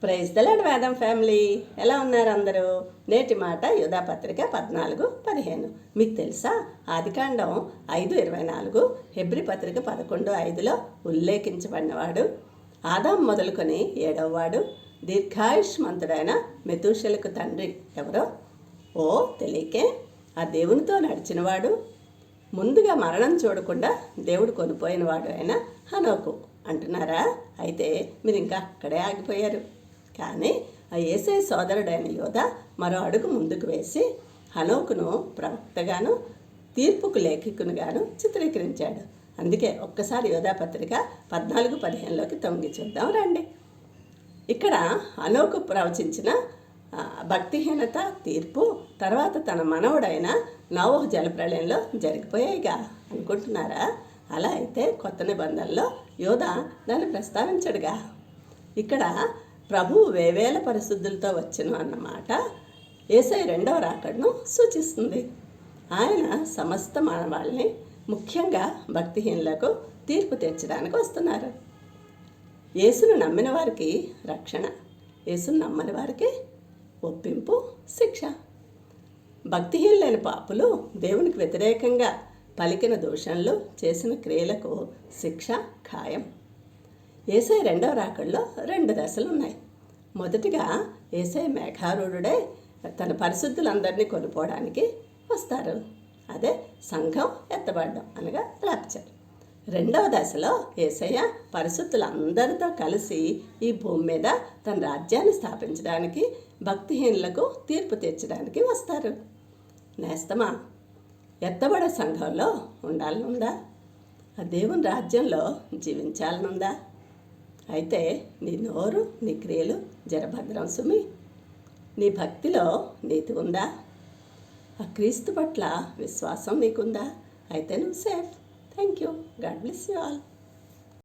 Praise the lord వేదం family, ఎలా ఉన్నారు అందరూ? నేటి మాట యూదాపత్రిక 14:15. మీకు తెలుసా, ఆదికాండం 5:24, హెబ్రీ పత్రిక 11:5లో ఉల్లేఖించబడినవాడు ఆదాం మొదలుకొని 7వవాడు, దీర్ఘాయుష్మంతుడైన మెతూషెలకు తండ్రి ఎవరో తెలియకే ఆ దేవునితో నడిచినవాడు, ముందుగా మరణం చూడకుండా దేవుడు కొనిపోయినవాడు అయిన హనోకు అంటున్నారా? అయితే మీరు ఇంకా అక్కడే ఆగిపోయారు. కానీ ఆ యేసయ్య సోదరుడైన యోధా మరో అడుగు ముందుకు వేసి హనోకును ప్రవక్తగాను తీర్పుకు లేఖికునిగాను చిత్రీకరించాడు. అందుకే ఒక్కసారి యోధాపత్రిక 14:15లోకి తొంగి చూద్దాం రండి. ఇక్కడ హనోకు ప్రవచించిన భక్తిహీనత తీర్పు తర్వాత తన మనవడైన నోవహు జలప్రళయంలో జరిగిపోయాయిగా అనుకుంటున్నారా? అలా అయితే కొత్త నిబంధనలో యోధా దాన్ని ప్రస్తావించడుగా. ఇక్కడ ప్రభువు వేవేల పరిశుద్ధులతో వచ్చును అన్నమాట యేసయ్య రెండవ రాకడను సూచిస్తుంది. ఆయన సమస్త మానవాళ్ళని, ముఖ్యంగా భక్తిహీనులకు తీర్పు తీర్చడానికి వస్తున్నారు. యేసును నమ్మిన వారికి రక్షణ, యేసును నమ్మని వారికి ఒప్పింపు, శిక్ష. భక్తిహీనులైన పాపులు దేవునికి వ్యతిరేకంగా పలికిన దూషణలు, చేసిన క్రియలకు శిక్ష ఖాయం. యేసయ్య రెండవ రాకడలో 2 దశలు ఉన్నాయి. మొదటిగా యేసయ్య మేఘారూఢుడై తన పరిశుద్ధులందరినీ కొనుక్కోవడానికి వస్తారు. అదే సంఘం ఎత్తబడడం అనగా రాప్చర్. రెండవ దశలో యేసయ్య పరిశుద్ధులందరితో కలిసి ఈ భూమి మీద తన రాజ్యాన్ని స్థాపించడానికి, భక్తిహీనులకు తీర్పు తీర్చడానికి వస్తారు. నేస్తమా, ఎత్తబడే సంఘంలో ఉండాలనుందా? ఆ దేవుని రాజ్యంలో జీవించాలనుందా? అయితే నీ నోరు, నీ క్రియలు జరభద్రం సుమి. నీ భక్తిలో నీతి ఉందా? ఆ క్రీస్తు పట్ల విశ్వాసం నీకుందా? అయితే నువ్వు safe. Thank you. God bless you all.